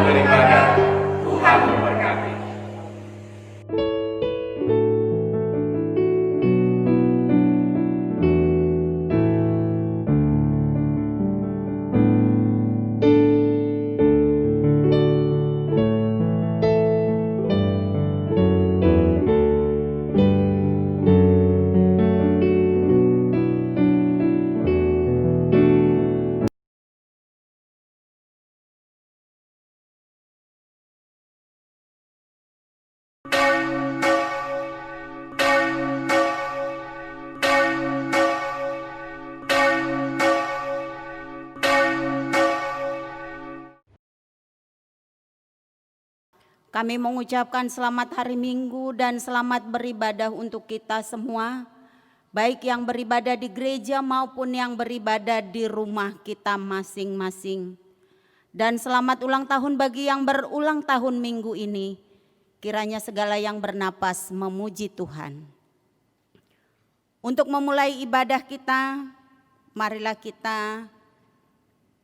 beribadah. Tuhan memberkati. Kami mengucapkan selamat hari Minggu dan selamat beribadah untuk kita semua, baik yang beribadah di gereja maupun yang beribadah di rumah kita masing-masing. Dan selamat ulang tahun bagi yang berulang tahun minggu ini. Kiranya segala yang bernapas memuji Tuhan. Untuk memulai ibadah kita, marilah kita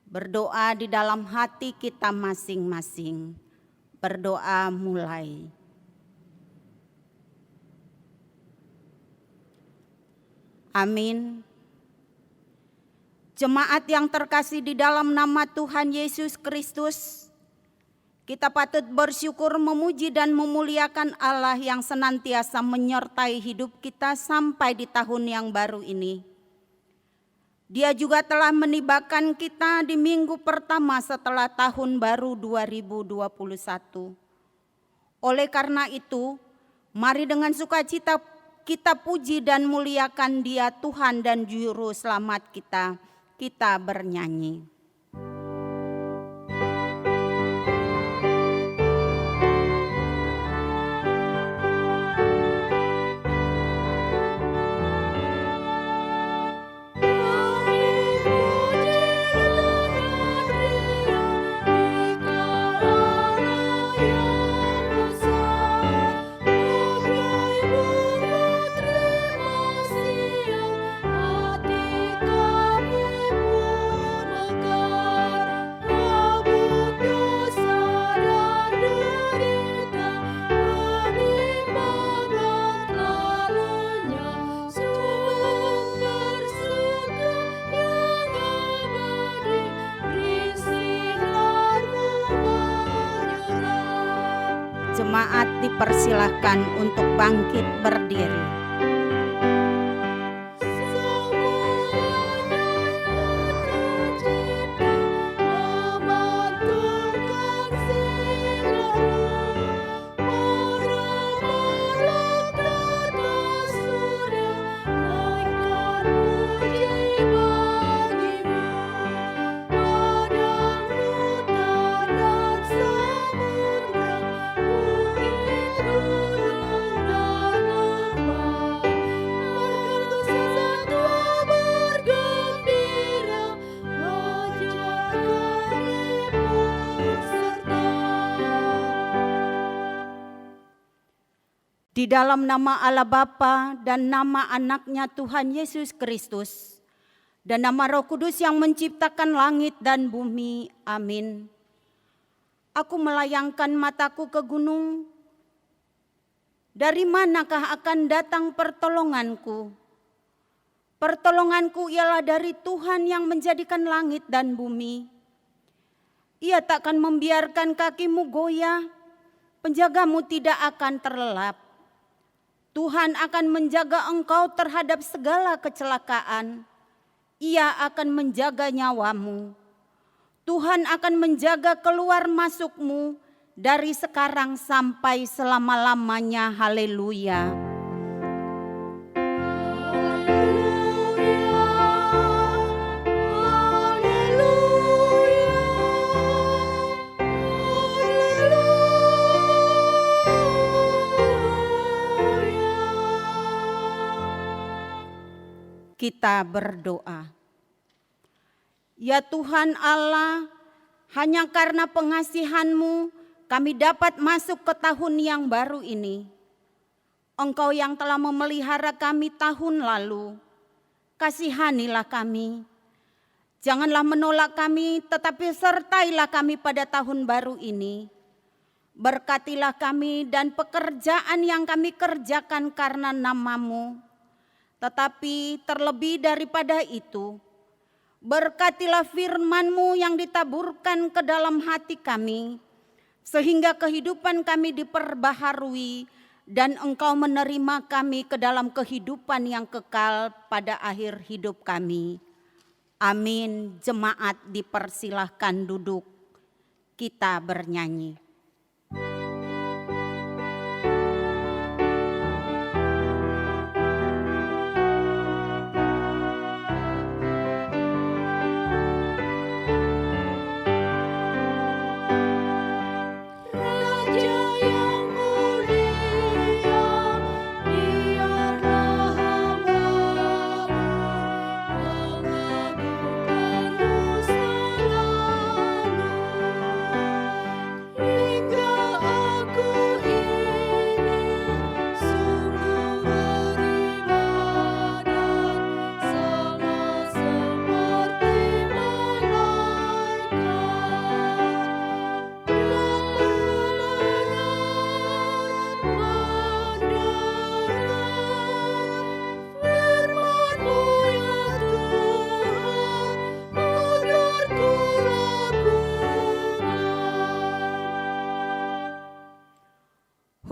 berdoa di dalam hati kita masing-masing. Berdoa mulai. Amin. Jemaat yang terkasih di dalam nama Tuhan Yesus Kristus, kita patut bersyukur, memuji dan memuliakan Allah yang senantiasa menyertai hidup kita sampai di tahun yang baru ini. Dia juga telah menibakan kita di minggu pertama setelah tahun baru 2021. Oleh karena itu, mari dengan sukacita kita puji dan muliakan Dia, Tuhan dan Juru Selamat kita. Kita bernyanyi. Jemaat dipersilahkan untuk bangkit berdiri. Di dalam nama Allah Bapa dan nama anaknya Tuhan Yesus Kristus dan nama Roh Kudus yang menciptakan langit dan bumi. Amin. Aku melayangkan mataku ke gunung. Dari manakah akan datang pertolonganku? Pertolonganku ialah dari Tuhan yang menjadikan langit dan bumi. Ia takkan membiarkan kakimu goyah, penjagamu tidak akan terlelap. Tuhan akan menjaga engkau terhadap segala kecelakaan. Ia akan menjaga nyawamu. Tuhan akan menjaga keluar masukmu dari sekarang sampai selama-lamanya. Haleluya. Kita berdoa. Ya Tuhan Allah, hanya karena pengasihan-Mu kami dapat masuk ke tahun yang baru ini. Engkau yang telah memelihara kami tahun lalu, kasihanilah kami. Janganlah menolak kami, tetapi sertailah kami pada tahun baru ini. Berkatilah kami dan pekerjaan yang kami kerjakan karena nama-Mu. Tetapi terlebih daripada itu, berkatilah firman-Mu yang ditaburkan ke dalam hati kami, sehingga kehidupan kami diperbaharui dan Engkau menerima kami ke dalam kehidupan yang kekal pada akhir hidup kami. Amin. Jemaat dipersilahkan duduk. Kita bernyanyi.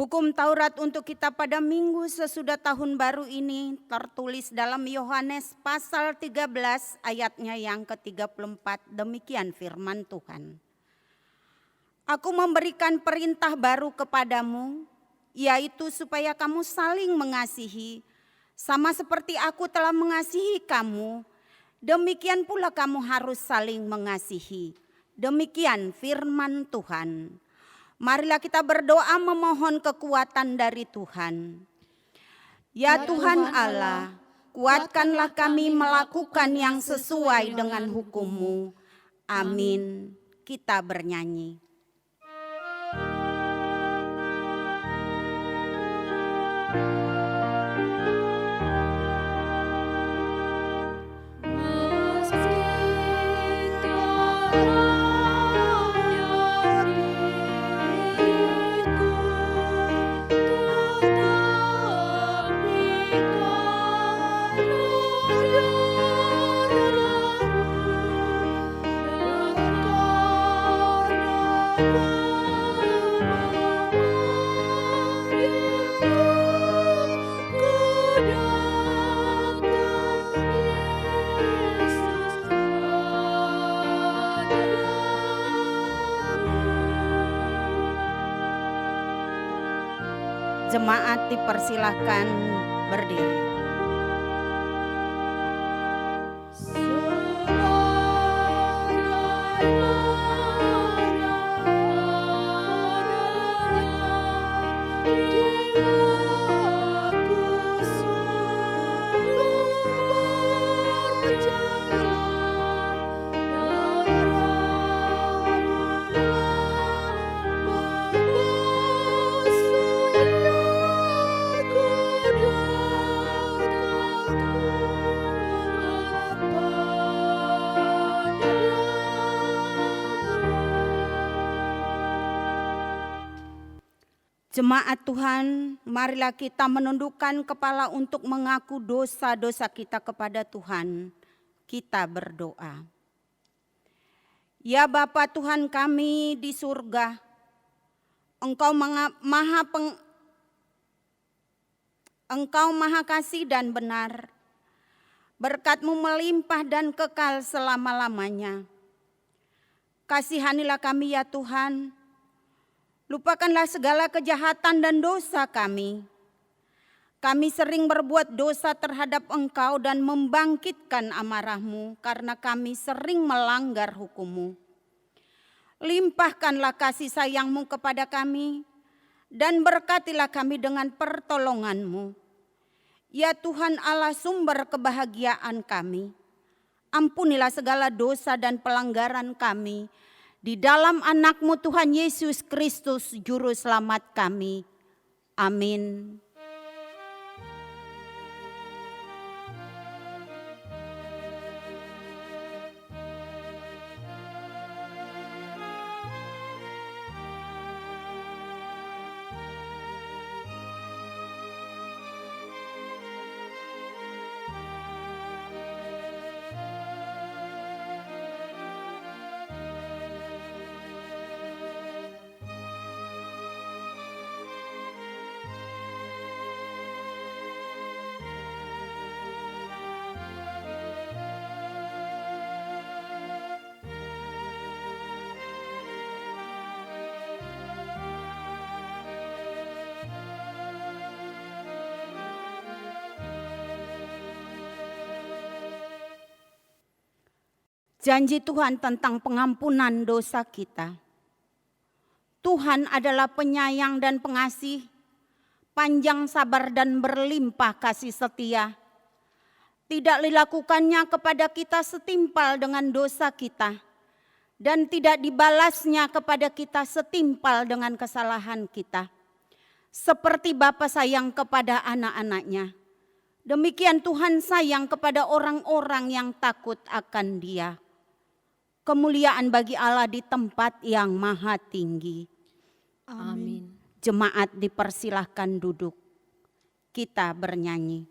Hukum Taurat untuk kita pada minggu sesudah tahun baru ini tertulis dalam Yohanes pasal 13 ayatnya yang ke-34. Demikian firman Tuhan. Aku memberikan perintah baru kepadamu, yaitu supaya kamu saling mengasihi, sama seperti aku telah mengasihi kamu, demikian pula kamu harus saling mengasihi. Demikian firman Tuhan. Marilah kita berdoa memohon kekuatan dari Tuhan. Ya Tuhan Allah, kuatkanlah kami melakukan yang sesuai dengan hukum-Mu. Amin. Kita bernyanyi. Jemaat dipersilahkan berdiri. Jemaat Tuhan, marilah kita menundukkan kepala untuk mengaku dosa-dosa kita kepada Tuhan. Kita berdoa. Ya Bapa Tuhan kami di surga, Engkau maha kasih dan benar. Berkat-Mu melimpah dan kekal selama-lamanya. Kasihanilah kami ya Tuhan. Lupakanlah segala kejahatan dan dosa kami. Kami sering berbuat dosa terhadap Engkau dan membangkitkan amarah-Mu karena kami sering melanggar hukum-Mu. Limpahkanlah kasih sayang-Mu kepada kami dan berkatilah kami dengan pertolongan-Mu. Ya Tuhan Allah sumber kebahagiaan kami, ampunilah segala dosa dan pelanggaran kami, di dalam anak-Mu Tuhan Yesus Kristus Juru Selamat kami. Amin. Janji Tuhan tentang pengampunan dosa kita. Tuhan adalah penyayang dan pengasih, panjang sabar dan berlimpah kasih setia. Tidak dilakukannya kepada kita setimpal dengan dosa kita, dan tidak dibalasnya kepada kita setimpal dengan kesalahan kita. Seperti Bapa sayang kepada anak-anaknya, demikian Tuhan sayang kepada orang-orang yang takut akan Dia. Kemuliaan bagi Allah di tempat yang maha tinggi. Amin. Jemaat dipersilahkan duduk. Kita bernyanyi.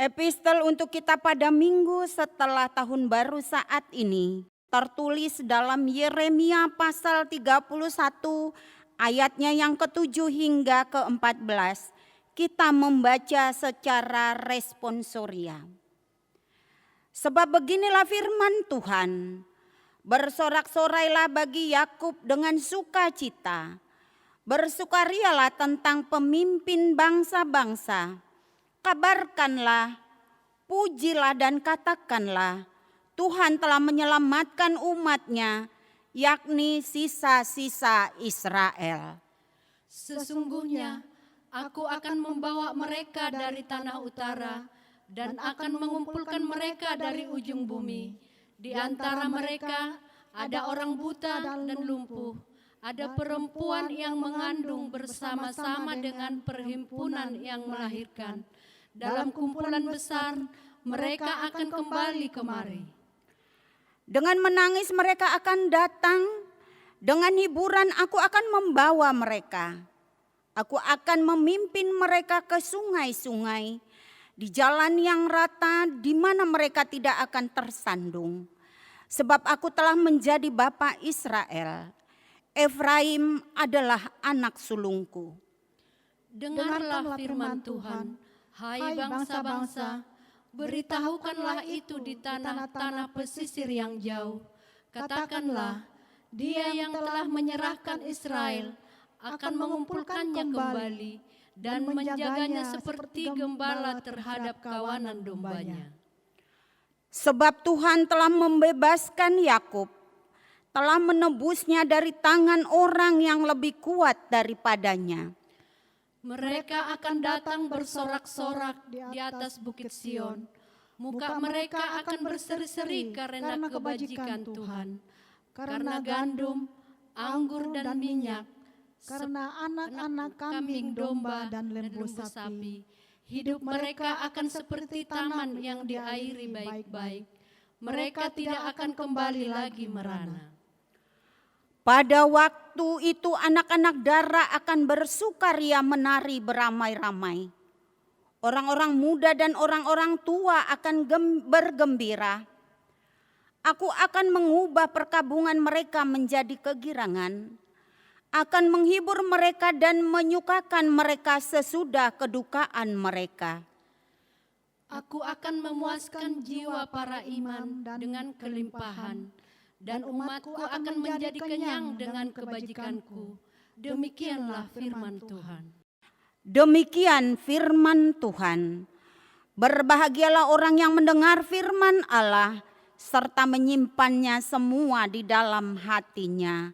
Epistel untuk kita pada minggu setelah tahun baru saat ini tertulis dalam Yeremia pasal 31 ayatnya yang ke-7 hingga ke-14. Kita membaca secara responsoria. Sebab beginilah firman Tuhan, bersorak-sorailah bagi Yakub dengan sukacita, bersukarialah tentang pemimpin bangsa-bangsa. Kabarkanlah, pujilah dan katakanlah, Tuhan telah menyelamatkan umat-Nya, yakni sisa-sisa Israel. Sesungguhnya aku akan membawa mereka dari tanah utara dan akan mengumpulkan mereka dari ujung bumi. Di antara mereka ada orang buta dan lumpuh, ada perempuan yang mengandung bersama-sama dengan perhimpunan yang melahirkan. Dalam kumpulan besar, mereka akan kembali kemari. Dengan menangis mereka akan datang, dengan hiburan aku akan membawa mereka. Aku akan memimpin mereka ke sungai-sungai, di jalan yang rata di mana mereka tidak akan tersandung. Sebab aku telah menjadi bapa Israel, Efraim adalah anak sulungku. Dengarlah firman Tuhan. Hai bangsa-bangsa, beritahukanlah itu di tanah-tanah pesisir yang jauh. Katakanlah, Dia yang telah menyerahkan Israel akan mengumpulkannya kembali dan menjaganya seperti gembala terhadap kawanan dombanya. Sebab Tuhan telah membebaskan Yakub, telah menebusnya dari tangan orang yang lebih kuat daripadanya. Mereka akan datang bersorak-sorak di atas bukit Sion. Muka mereka akan berseri-seri karena kebajikan Tuhan. Karena gandum, anggur dan minyak. Karena anak-anak kambing domba dan lembu sapi. Hidup mereka akan seperti taman yang diairi baik-baik. Mereka tidak akan kembali lagi merana. Pada waktu itu anak-anak Dara akan bersukaria menari beramai-ramai. Orang-orang muda dan orang-orang tua akan bergembira. Aku akan mengubah perkabungan mereka menjadi kegirangan. Akan menghibur mereka dan menyukakan mereka sesudah kedukaan mereka. Aku akan memuaskan jiwa para iman dengan kelimpahan. Dan umatku akan menjadi kenyang dengan kebajikanku. Demikianlah firman Tuhan. Demikian firman Tuhan. Berbahagialah orang yang mendengar firman Allah, serta menyimpannya semua di dalam hatinya.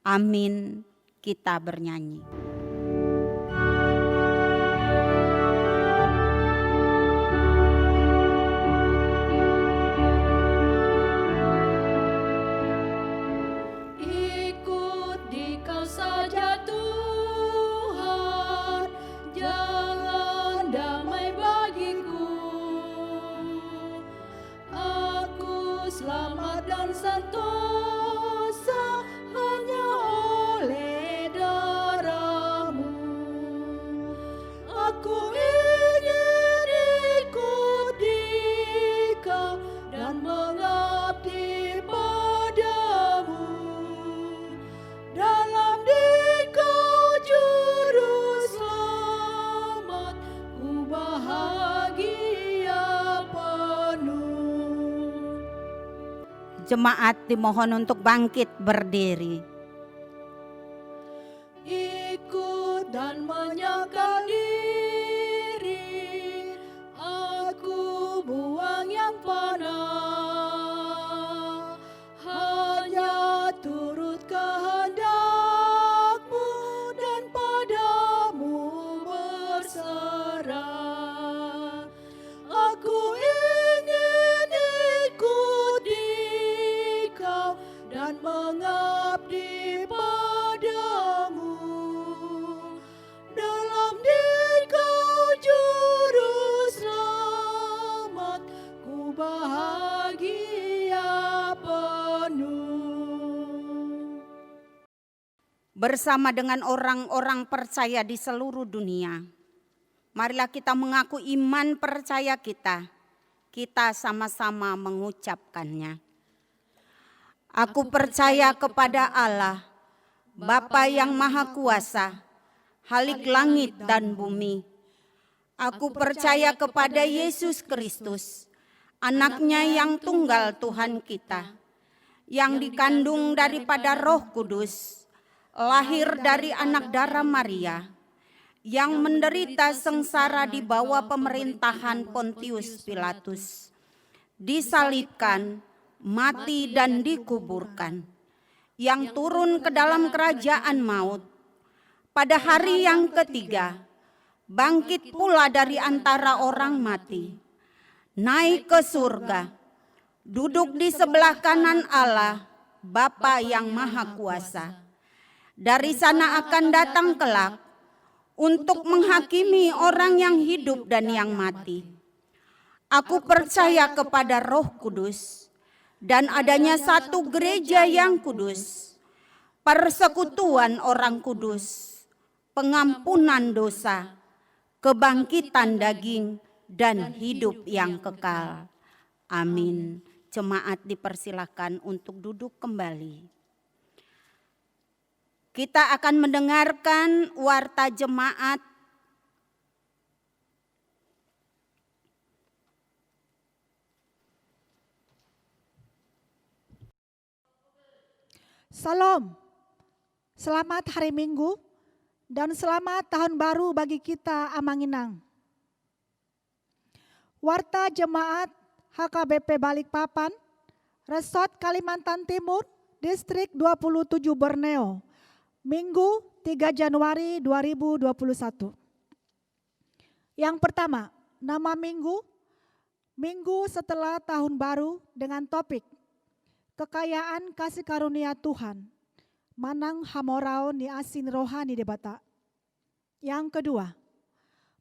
Amin. Kita bernyanyi. Jemaat dimohon untuk bangkit berdiri. Ikut dan menyangkal diri, aku buang yang panah, hanya turut kehendak-Mu dan padamu berserah. Aku ingin ikut Dikau dan mengabdi padamu. Dalam Dikau juru selamat, ku bahagia penuh. Bersama dengan orang-orang percaya di seluruh dunia, marilah kita mengaku iman percaya kita. Kita sama-sama mengucapkannya. Aku percaya kepada Allah, Bapa yang Maha Kuasa, Khalik langit dan bumi. Aku percaya kepada Yesus Kristus, Anaknya yang tunggal Tuhan kita, yang dikandung daripada Roh Kudus, lahir dari anak darah Maria, yang menderita sengsara di bawah pemerintahan Pontius Pilatus, disalibkan, mati dan dikuburkan, yang turun ke dalam kerajaan maut, pada hari yang ketiga, bangkit pula dari antara orang mati, naik ke surga, duduk di sebelah kanan Allah, Bapa yang Maha Kuasa. Dari sana akan datang kelak untuk menghakimi orang yang hidup dan yang mati. Aku percaya kepada Roh Kudus dan adanya satu gereja yang kudus, persekutuan orang kudus, pengampunan dosa, kebangkitan daging, dan hidup yang kekal. Amin. Jemaat dipersilakan untuk duduk kembali. Kita akan mendengarkan warta jemaat Salam, selamat hari Minggu dan selamat tahun baru bagi kita Amanginang. Warta Jemaat HKBP Balikpapan, Resort Kalimantan Timur, Distrik 27 Borneo, Minggu 3 Januari 2021. Yang pertama, nama minggu setelah tahun baru dengan topik Kekayaan Kasih Karunia Tuhan, Manang Hamorao ni Asin Rohani Debata. Yang kedua,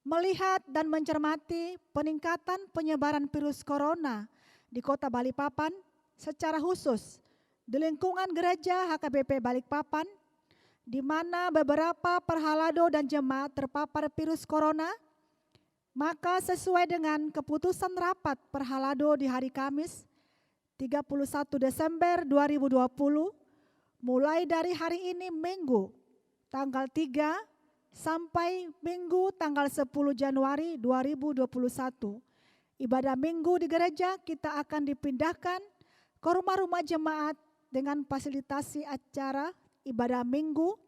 melihat dan mencermati peningkatan penyebaran virus corona di Kota Balikpapan secara khusus di lingkungan gereja HKBP Balikpapan, di mana beberapa perhalado dan jemaat terpapar virus corona, maka sesuai dengan keputusan rapat perhalado di hari Kamis 31 Desember 2020, mulai dari hari ini Minggu tanggal 3 sampai Minggu tanggal 10 Januari 2021, ibadah minggu di gereja kita akan dipindahkan ke rumah-rumah jemaat dengan fasilitasi acara ibadah minggu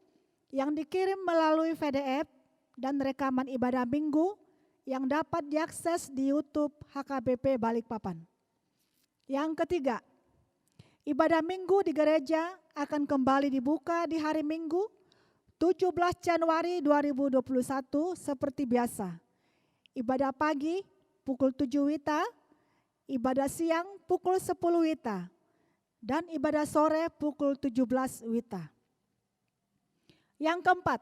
yang dikirim melalui PDF dan rekaman ibadah minggu yang dapat diakses di YouTube HKBP Balikpapan. Yang ketiga, ibadah minggu di gereja akan kembali dibuka di hari Minggu 17 Januari 2021 seperti biasa. Ibadah pagi pukul 7 WITA, ibadah siang pukul 10 WITA, dan ibadah sore pukul 17 WITA. Yang keempat,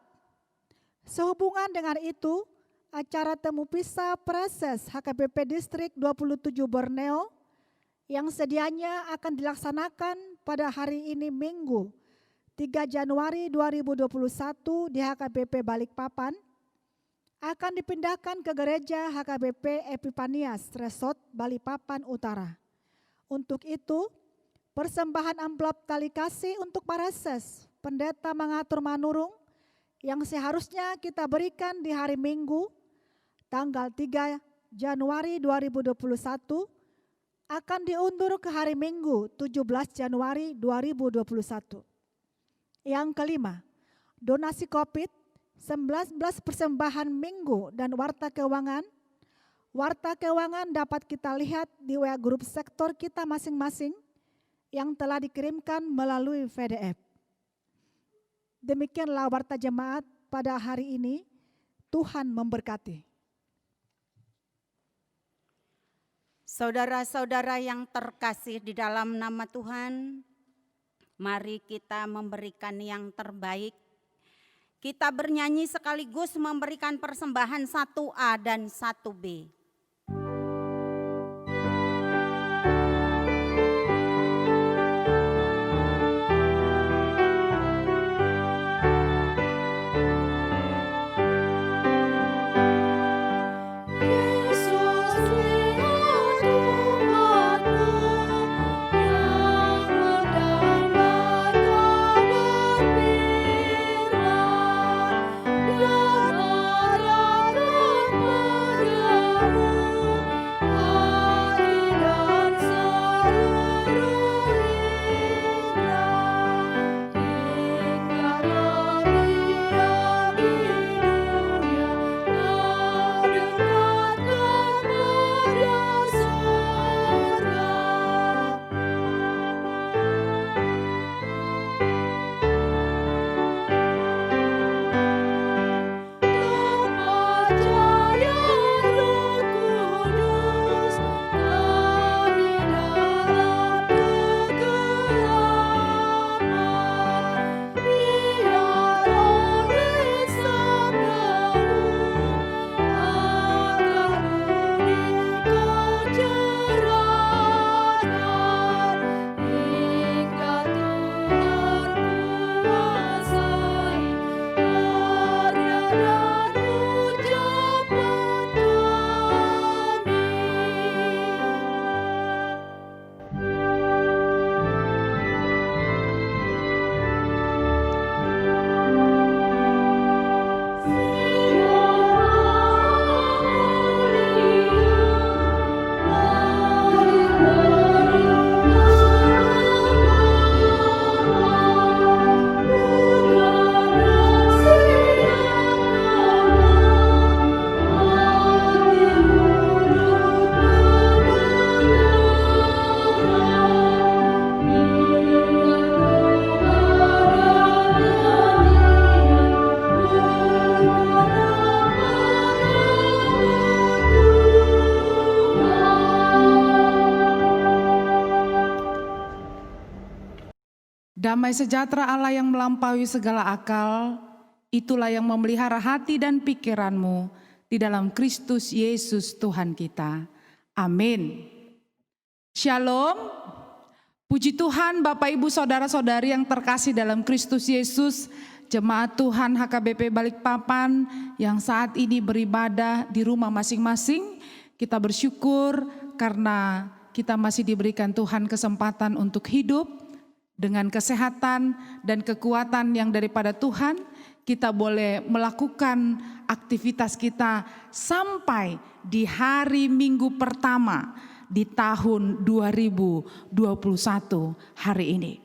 sehubungan dengan itu, acara temu pisah Preses HKBP Distrik 27 Borneo yang sedianya akan dilaksanakan pada hari ini Minggu 3 Januari 2021 di HKBP Balikpapan akan dipindahkan ke gereja HKBP Epipanias Resort Balikpapan Utara. Untuk itu, persembahan amplop tali kasih untuk Preses Pendeta Mangatur Manurung yang seharusnya kita berikan di hari Minggu tanggal 3 Januari 2021 akan diundur ke hari Minggu 17 Januari 2021. Yang kelima, donasi COVID-19 persembahan Minggu dan Warta Keuangan. Warta Keuangan dapat kita lihat di WA grup sektor kita masing-masing yang telah dikirimkan melalui PDF. Demikianlah warta jemaat pada hari ini. Tuhan memberkati. Saudara-saudara yang terkasih di dalam nama Tuhan, mari kita memberikan yang terbaik. Kita bernyanyi sekaligus memberikan persembahan 1A dan 1B. Damai sejahtera Allah yang melampaui segala akal, itulah yang memelihara hati dan pikiranmu di dalam Kristus Yesus Tuhan kita. Amin. Shalom. Puji Tuhan Bapak Ibu Saudara-saudari yang terkasih dalam Kristus Yesus, jemaat Tuhan HKBP Balikpapan yang saat ini beribadah di rumah masing-masing. Kita bersyukur karena kita masih diberikan Tuhan kesempatan untuk hidup dengan kesehatan dan kekuatan yang daripada Tuhan. Kita boleh melakukan aktivitas kita sampai di hari Minggu pertama di tahun 2021 hari ini.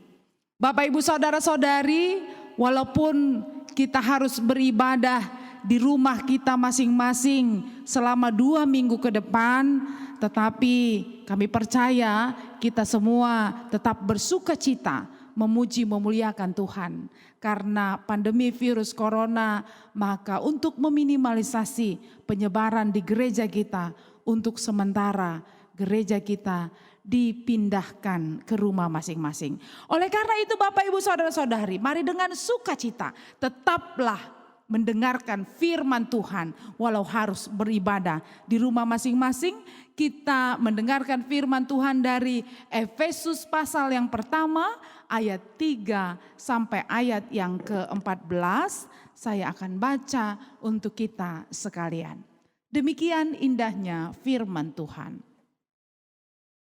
Bapak Ibu Saudara-saudari, walaupun kita harus beribadah di rumah kita masing-masing selama 2 minggu ke depan, tetapi kami percaya kita semua tetap bersuka cita memuji memuliakan Tuhan. Karena pandemi virus corona, maka untuk meminimalisasi penyebaran di gereja kita, untuk sementara gereja kita dipindahkan ke rumah masing-masing. Oleh karena itu Bapak Ibu Saudara-saudari, mari dengan sukacita tetaplah mendengarkan firman Tuhan walau harus beribadah di rumah masing-masing. Kita mendengarkan firman Tuhan dari Efesus pasal yang pertama ayat 3 sampai ayat yang ke-14. Saya akan baca untuk kita sekalian. Demikian indahnya firman Tuhan.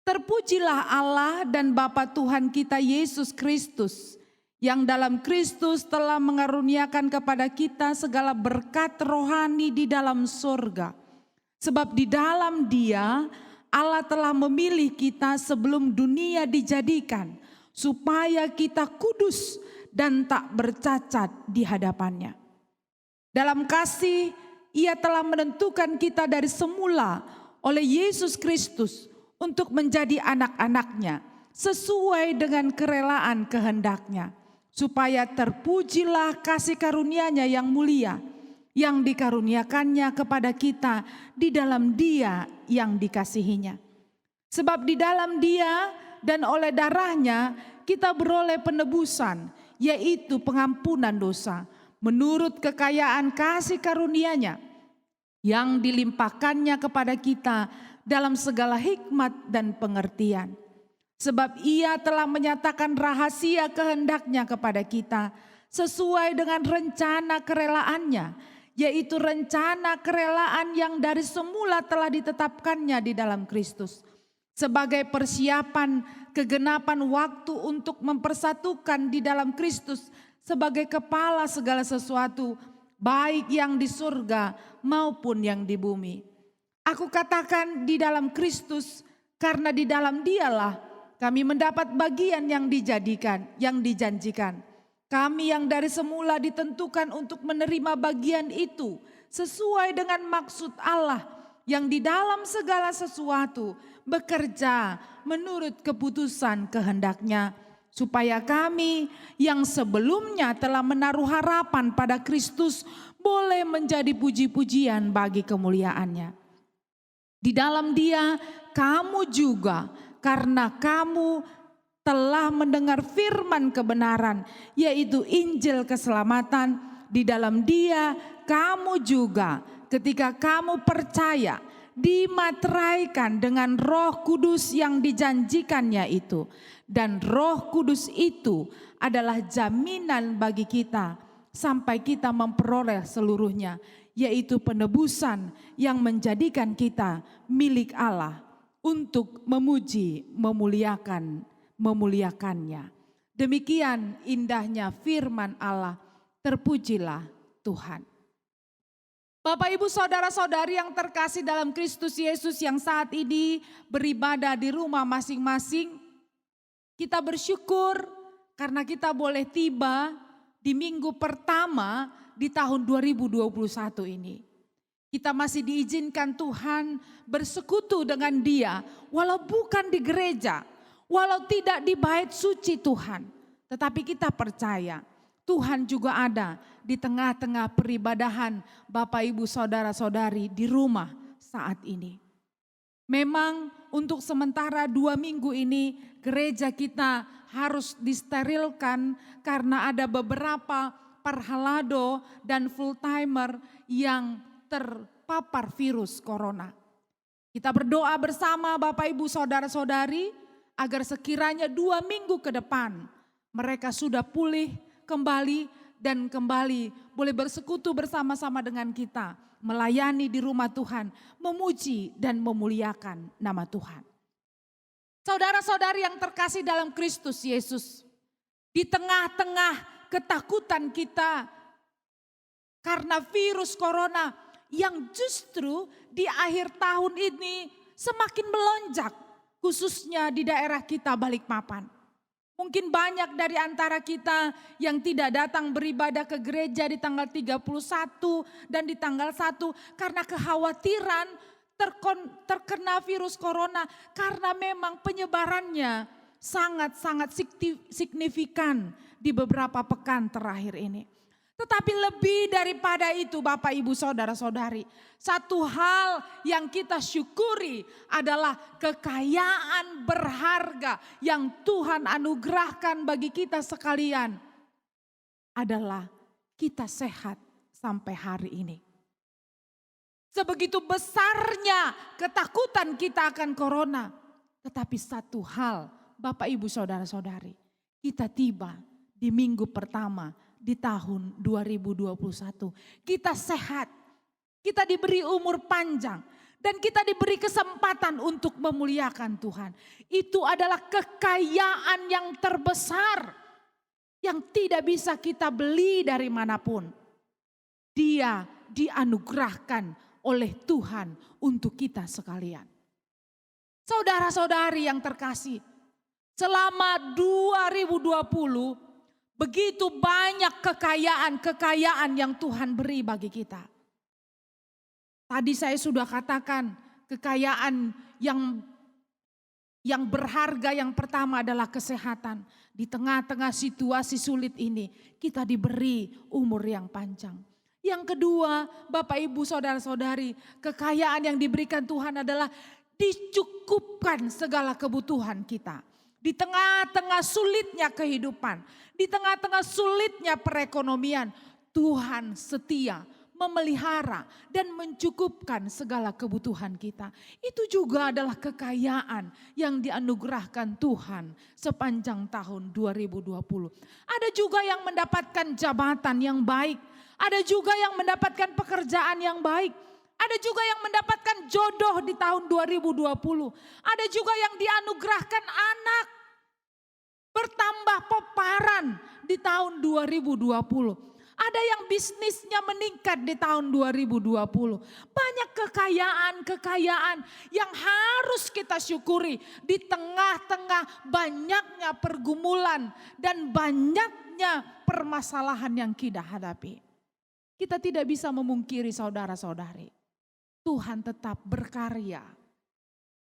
Terpujilah Allah dan Bapa Tuhan kita Yesus Kristus, yang dalam Kristus telah mengaruniakan kepada kita segala berkat rohani di dalam surga. Sebab di dalam Dia Allah telah memilih kita sebelum dunia dijadikan, supaya kita kudus dan tak bercacat di hadapannya. Dalam kasih, Ia telah menentukan kita dari semula oleh Yesus Kristus untuk menjadi anak-anaknya, sesuai dengan kerelaan kehendak-Nya, supaya terpujilah kasih karunia-Nya yang mulia, yang dikaruniakannya kepada kita di dalam Dia yang dikasihinya. Sebab di dalam Dia dan oleh darah-Nya kita beroleh penebusan, yaitu pengampunan dosa, menurut kekayaan kasih karunia-Nya yang dilimpahkannya kepada kita dalam segala hikmat dan pengertian. Sebab Ia telah menyatakan rahasia kehendak-Nya kepada kita sesuai dengan rencana kerelaan-Nya, yaitu rencana kerelaan yang dari semula telah ditetapkannya di dalam Kristus, sebagai persiapan kegenapan waktu untuk mempersatukan di dalam Kristus sebagai kepala segala sesuatu, baik yang di surga maupun yang di bumi. Aku katakan di dalam Kristus, karena di dalam Dialah kami mendapat bagian yang dijanjikan. Kami yang dari semula ditentukan untuk menerima bagian itu sesuai dengan maksud Allah yang di dalam segala sesuatu bekerja menurut keputusan kehendak-Nya, supaya kami yang sebelumnya telah menaruh harapan pada Kristus boleh menjadi puji-pujian bagi kemuliaan-Nya. Di dalam Dia kamu juga, karena kamu telah mendengar firman kebenaran, yaitu Injil keselamatan. Di dalam Dia kamu juga ketika kamu percaya dimateraikan dengan Roh Kudus yang dijanjikannya itu. Dan Roh Kudus itu adalah jaminan bagi kita sampai kita memperoleh seluruhnya, yaitu penebusan yang menjadikan kita milik Allah untuk memuji, memuliakannya. Demikian indahnya firman Allah. Terpujilah Tuhan. Bapak, Ibu, saudara-saudari yang terkasih dalam Kristus Yesus yang saat ini beribadah di rumah masing-masing, kita bersyukur karena kita boleh tiba di minggu pertama di tahun 2021 ini. Kita masih diizinkan Tuhan bersekutu dengan Dia, walau bukan di gereja, walau tidak di bait suci Tuhan, tetapi kita percaya Tuhan juga ada di tengah-tengah peribadahan Bapak, Ibu, saudara-saudari di rumah saat ini. Memang untuk sementara 2 minggu ini gereja kita harus disterilkan karena ada beberapa parhalado dan full timer yang terpapar virus corona. Kita berdoa bersama Bapak, Ibu, saudara-saudari agar sekiranya 2 minggu ke depan mereka sudah pulih kembali dan kembali boleh bersekutu bersama-sama dengan kita, melayani di rumah Tuhan, memuji dan memuliakan nama Tuhan. Saudara-saudari yang terkasih dalam Kristus Yesus, di tengah-tengah ketakutan kita karena virus corona yang justru di akhir tahun ini semakin melonjak, khususnya di daerah kita Balikpapan. Mungkin banyak dari antara kita yang tidak datang beribadah ke gereja di tanggal 31 dan di tanggal 1 karena kekhawatiran terkena virus corona, karena memang penyebarannya sangat-sangat signifikan di beberapa pekan terakhir ini. Tetapi lebih daripada itu Bapak, Ibu, saudara-saudari, satu hal yang kita syukuri adalah kekayaan berharga yang Tuhan anugerahkan bagi kita sekalian adalah kita sehat sampai hari ini. Sebegitu besarnya ketakutan kita akan corona, tetapi satu hal Bapak, Ibu, saudara-saudari, kita tiba di minggu pertama di tahun 2021. Kita sehat, kita diberi umur panjang, dan kita diberi kesempatan untuk memuliakan Tuhan. Itu adalah kekayaan yang terbesar yang tidak bisa kita beli dari manapun. Dia dianugerahkan oleh Tuhan untuk kita sekalian. Saudara-saudari yang terkasih, selama 2020 begitu banyak kekayaan yang Tuhan beri bagi kita. Tadi saya sudah katakan kekayaan yang berharga yang pertama adalah kesehatan. Di tengah-tengah situasi sulit ini kita diberi umur yang panjang. Yang kedua, Bapak Ibu Saudara-saudari, kekayaan yang diberikan Tuhan adalah dicukupkan segala kebutuhan kita. Di tengah-tengah sulitnya kehidupan, di tengah-tengah sulitnya perekonomian, Tuhan setia memelihara dan mencukupkan segala kebutuhan kita. Itu juga adalah kekayaan yang dianugerahkan Tuhan sepanjang tahun 2020. Ada juga yang mendapatkan jabatan yang baik, ada juga yang mendapatkan pekerjaan yang baik, ada juga yang mendapatkan jodoh di tahun 2020. Ada juga yang dianugerahkan anak, bertambah peparan di tahun 2020. Ada yang bisnisnya meningkat di tahun 2020. Banyak kekayaan yang harus kita syukuri di tengah-tengah banyaknya pergumulan dan banyaknya permasalahan yang kita hadapi. Kita tidak bisa memungkiri saudara-saudari, Tuhan tetap berkarya,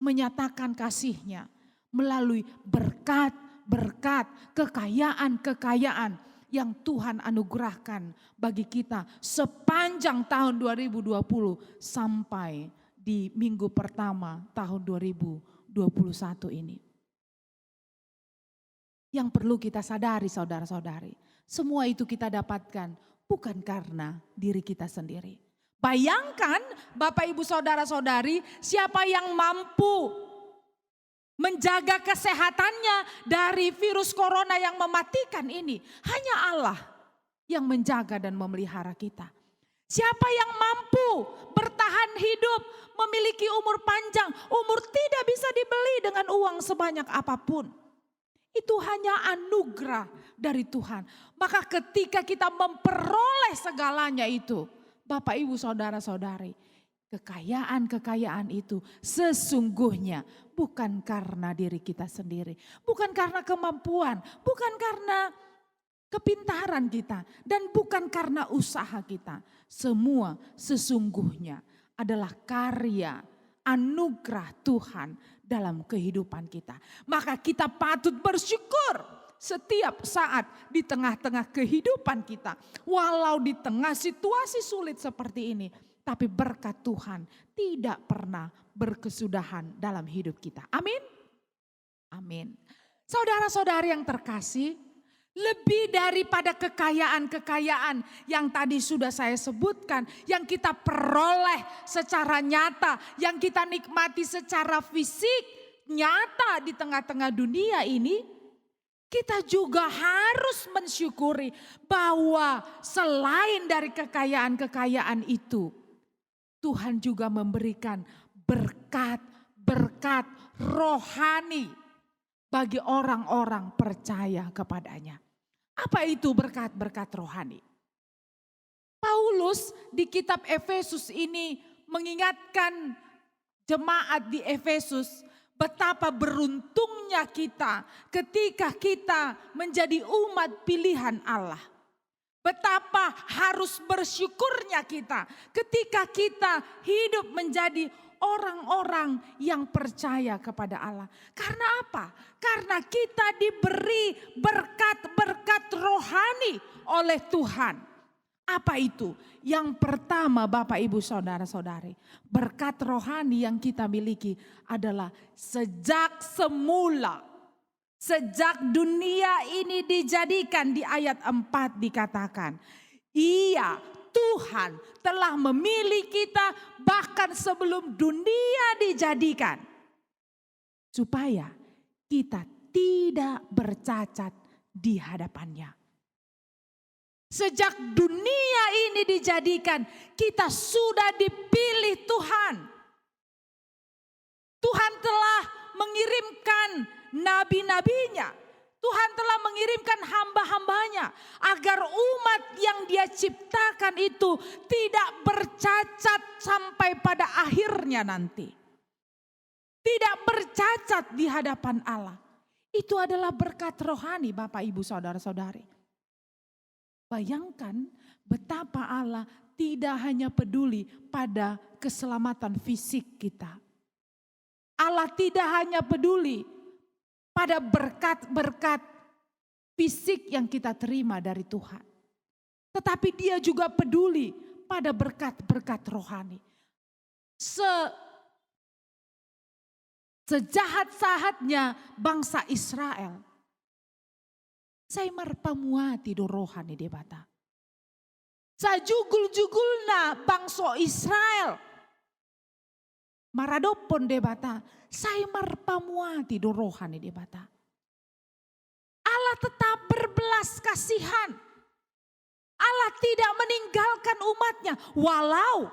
menyatakan kasih-Nya melalui berkat-berkat, kekayaan-kekayaan yang Tuhan anugerahkan bagi kita sepanjang tahun 2020 sampai di minggu pertama tahun 2021 ini. Yang perlu kita sadari saudara-saudari, semua itu kita dapatkan bukan karena diri kita sendiri. Bayangkan Bapak Ibu Saudara-saudari, siapa yang mampu menjaga kesehatannya dari virus corona yang mematikan ini? Hanya Allah yang menjaga dan memelihara kita. Siapa yang mampu bertahan hidup, memiliki umur panjang, umur tidak bisa dibeli dengan uang sebanyak apapun. Itu hanya anugerah dari Tuhan. Maka ketika kita memperoleh segalanya itu, Bapak Ibu Saudara-saudari, kekayaan-kekayaan itu sesungguhnya bukan karena diri kita sendiri, bukan karena kemampuan, bukan karena kepintaran kita, dan bukan karena usaha kita. Semua sesungguhnya adalah karya anugerah Tuhan dalam kehidupan kita. Maka kita patut bersyukur setiap saat di tengah-tengah kehidupan kita. Walau di tengah situasi sulit seperti ini, tapi berkat Tuhan tidak pernah berkesudahan dalam hidup kita. Amin. Amin. Saudara-saudari yang terkasih, lebih daripada kekayaan-kekayaan yang tadi sudah saya sebutkan, yang kita peroleh secara nyata, yang kita nikmati secara fisik nyata di tengah-tengah dunia ini, kita juga harus mensyukuri bahwa selain dari kekayaan-kekayaan itu, Tuhan juga memberikan berkat-berkat rohani bagi orang-orang percaya kepadanya. Apa itu berkat-berkat rohani? Paulus di kitab Efesus ini mengingatkan jemaat di Efesus betapa beruntungnya kita ketika kita menjadi umat pilihan Allah. Betapa harus bersyukurnya kita ketika kita hidup menjadi orang-orang yang percaya kepada Allah. Karena apa? Karena kita diberi berkat-berkat rohani oleh Tuhan. Apa itu? Yang pertama Bapak Ibu Saudara-saudari, berkat rohani yang kita miliki adalah sejak semula. Sejak dunia ini dijadikan, di ayat 4 dikatakan, Ia Tuhan telah memilih kita bahkan sebelum dunia dijadikan, supaya kita tidak bercacat di hadapannya. Sejak dunia ini dijadikan, kita sudah dipilih Tuhan. Tuhan telah mengirimkan nabi-nabinya. Tuhan telah mengirimkan hamba-hambanya agar umat yang Dia ciptakan itu tidak bercacat sampai pada akhirnya nanti. tidak bercacat di hadapan Allah. Itu adalah berkat rohani Bapak Ibu Saudara-saudari. Bayangkan betapa Allah tidak hanya peduli pada keselamatan fisik kita. Allah tidak hanya peduli pada berkat-berkat fisik yang kita terima dari Tuhan. Tetapi Dia juga peduli pada berkat-berkat rohani. Sejahat-jahatnya bangsa Israel, saya marpamuati do rohani debata. Sajugul-jugulna bangsa Israel, maradopon debata, saya marpamuati do rohani debata. Allah tetap berbelas kasihan. Allah tidak meninggalkan umatnya, walau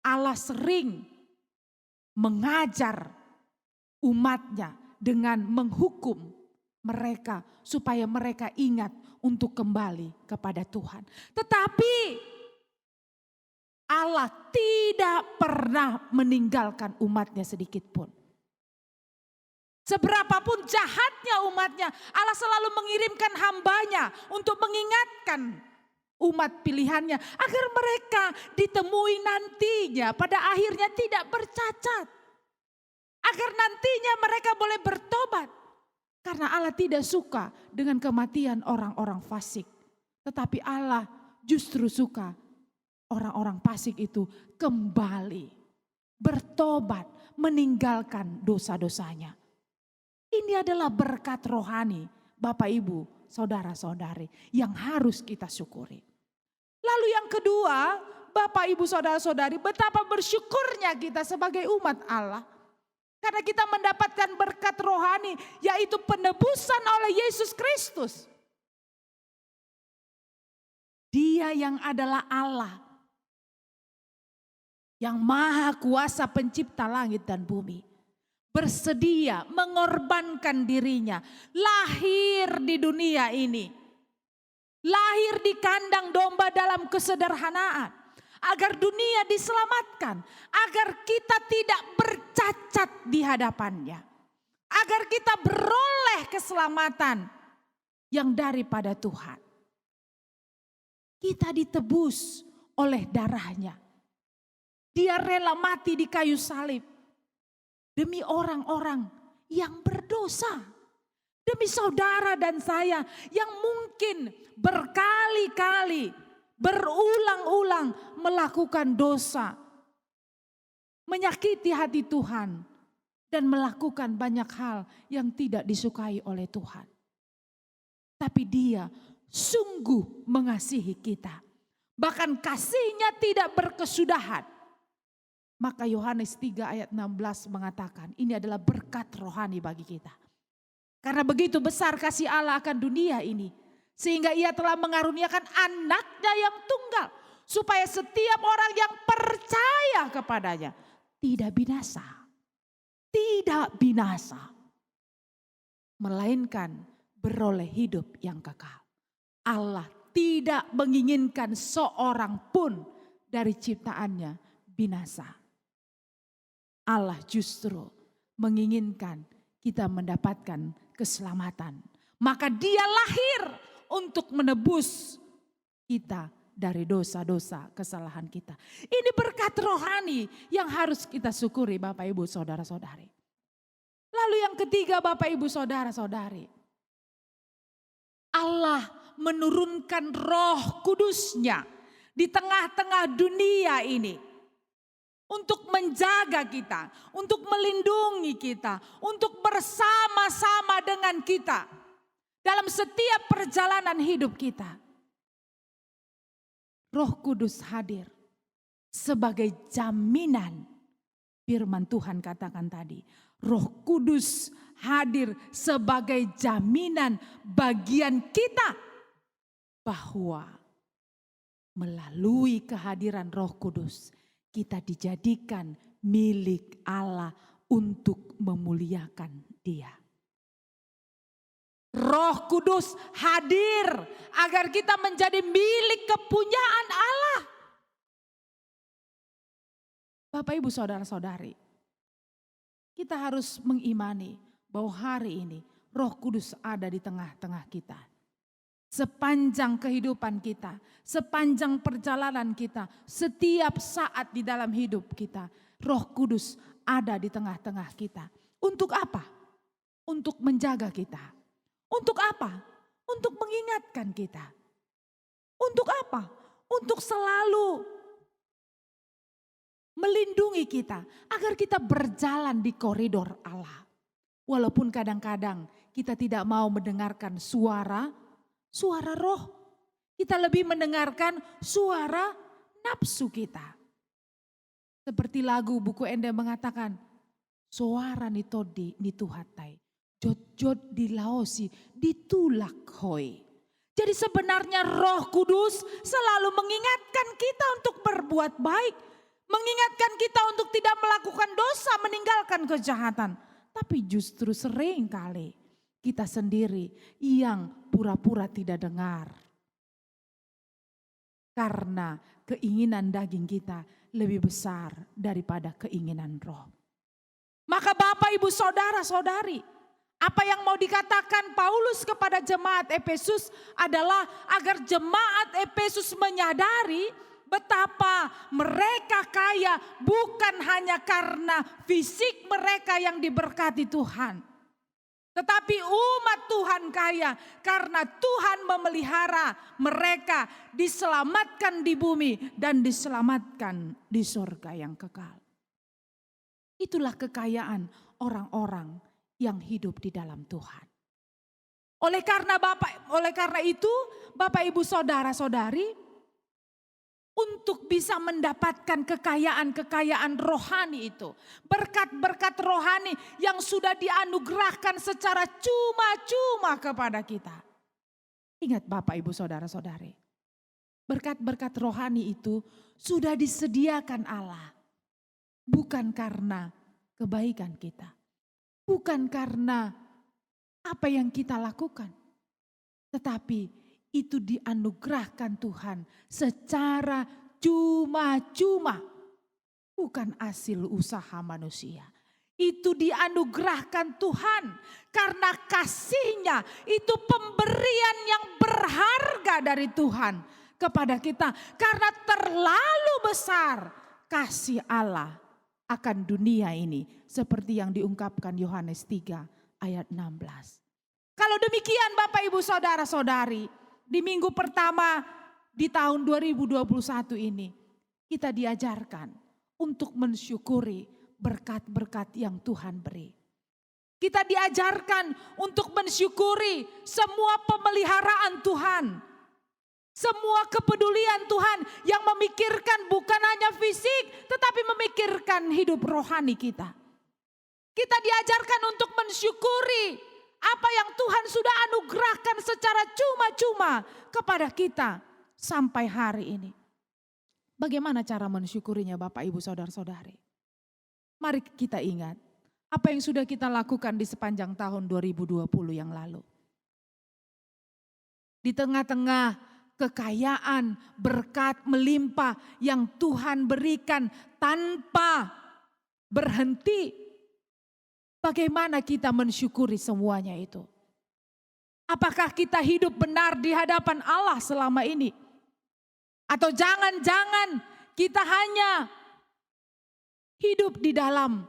Allah sering mengajar umatnya dengan menghukum mereka supaya mereka ingat untuk kembali kepada Tuhan. Tetapi Allah tidak pernah meninggalkan umatnya sedikit pun. Seberapapun jahatnya umatnya, Allah selalu mengirimkan hambanya untuk mengingatkan umat pilihannya agar mereka ditemui nantinya pada akhirnya tidak bercacat. Agar nantinya mereka boleh bertobat. Karena Allah tidak suka dengan kematian orang-orang fasik. Tetapi Allah justru suka orang-orang fasik itu kembali bertobat, meninggalkan dosa-dosanya. Ini adalah berkat rohani Bapak Ibu, saudara-saudari yang harus kita syukuri. Lalu yang kedua, Bapak Ibu saudara-saudari, betapa bersyukurnya kita sebagai umat Allah. Karena kita mendapatkan berkat rohani, yaitu penebusan oleh Yesus Kristus. Dia yang adalah Allah, yang maha kuasa pencipta langit dan bumi, bersedia mengorbankan dirinya, lahir di dunia ini. Lahir di kandang domba dalam kesederhanaan. Agar dunia diselamatkan. Agar kita tidak bercacat di hadapannya. Agar kita beroleh keselamatan yang daripada Tuhan. Kita ditebus oleh darahnya. Dia rela mati di kayu salib. Demi orang-orang yang berdosa. Demi saudara dan saya yang mungkin berkali-kali, berulang-ulang melakukan dosa. Menyakiti hati Tuhan dan melakukan banyak hal yang tidak disukai oleh Tuhan. Tapi Dia sungguh mengasihi kita. Bahkan kasihnya tidak berkesudahan. Maka Yohanes 3 ayat 16 mengatakan ini adalah berkat rohani bagi kita. Karena begitu besar kasih Allah akan dunia ini. Sehingga Ia telah mengaruniakan anaknya yang tunggal. Supaya setiap orang yang percaya kepadanya tidak binasa. Tidak binasa. Melainkan beroleh hidup yang kekal. Allah tidak menginginkan seorang pun dari ciptaannya binasa. Allah justru menginginkan kita mendapatkan keselamatan. Maka Dia lahir untuk menebus kita dari dosa-dosa kesalahan kita. Ini berkat rohani yang harus kita syukuri Bapak Ibu saudara-saudari. Lalu yang ketiga Bapak Ibu saudara-saudari. Allah menurunkan Roh Kudus-Nya di tengah-tengah dunia ini. Untuk menjaga kita, untuk melindungi kita, untuk bersama-sama dengan kita dalam setiap perjalanan hidup kita. Roh Kudus hadir sebagai jaminan. Firman Tuhan katakan tadi, Roh Kudus hadir sebagai jaminan bagian kita bahwa melalui kehadiran Roh Kudus kita dijadikan milik Allah untuk memuliakan Dia. Roh Kudus hadir agar kita menjadi milik kepunyaan Allah. Bapak Ibu saudara-saudari, Kita harus mengimani bahwa hari ini Roh Kudus ada di tengah-tengah kita. Sepanjang kehidupan kita, sepanjang perjalanan kita, setiap saat di dalam hidup kita, Roh Kudus ada di tengah-tengah kita. Untuk apa? Untuk menjaga kita. Untuk apa? Untuk mengingatkan kita. Untuk apa? Untuk selalu melindungi kita agar kita berjalan di koridor Allah. Walaupun kadang-kadang kita tidak mau mendengarkan suara roh. Kita lebih mendengarkan suara nafsu kita. Seperti lagu buku Ende mengatakan, suara nitodi nituhatai, jot-jot dilaosi, ditulak hoi. Jadi sebenarnya Roh Kudus selalu mengingatkan kita untuk berbuat baik. Mengingatkan kita untuk tidak melakukan dosa, meninggalkan kejahatan. Tapi justru sering kali kita sendiri yang pura-pura tidak dengar. Karena keinginan daging kita lebih besar daripada keinginan roh. Maka Bapak, Ibu, Saudara-saudari, apa yang mau dikatakan Paulus kepada jemaat Efesus adalah agar jemaat Efesus menyadari betapa mereka kaya bukan hanya karena fisik mereka yang diberkati Tuhan. Tetapi umat Tuhan kaya karena Tuhan memelihara mereka diselamatkan di bumi dan diselamatkan di surga yang kekal. Itulah kekayaan orang-orang yang hidup di dalam Tuhan. Oleh karena itu, Bapak, Ibu, Saudara-saudari, untuk bisa mendapatkan kekayaan-kekayaan rohani itu, berkat-berkat rohani yang sudah dianugerahkan secara cuma-cuma kepada kita. Ingat Bapak, Ibu, Saudara-saudari, berkat-berkat rohani itu sudah disediakan Allah. Bukan karena kebaikan kita, bukan karena apa yang kita lakukan, tetapi itu dianugerahkan Tuhan secara cuma-cuma. Bukan hasil usaha manusia. Itu dianugerahkan Tuhan karena kasih-Nya, itu pemberian yang berharga dari Tuhan kepada kita. Karena terlalu besar kasih Allah akan dunia ini, seperti yang diungkapkan Yohanes 3 ayat 16. Kalau demikian Bapak, Ibu, Saudara-saudari, di minggu pertama di tahun 2021 ini kita diajarkan untuk mensyukuri berkat-berkat yang Tuhan beri. Kita diajarkan untuk mensyukuri semua pemeliharaan Tuhan. Semua kepedulian Tuhan yang memikirkan bukan hanya fisik tetapi memikirkan hidup rohani kita. Kita diajarkan untuk mensyukuri apa yang Tuhan sudah anugerahkan secara cuma-cuma kepada kita sampai hari ini. Bagaimana cara mensyukurinya Bapak, Ibu, Saudara-saudari? Mari kita ingat apa yang sudah kita lakukan di sepanjang tahun 2020 yang lalu. Di tengah-tengah kekayaan, berkat melimpah yang Tuhan berikan tanpa berhenti, bagaimana kita mensyukuri semuanya itu? Apakah kita hidup benar di hadapan Allah selama ini? Atau jangan-jangan kita hanya hidup di dalam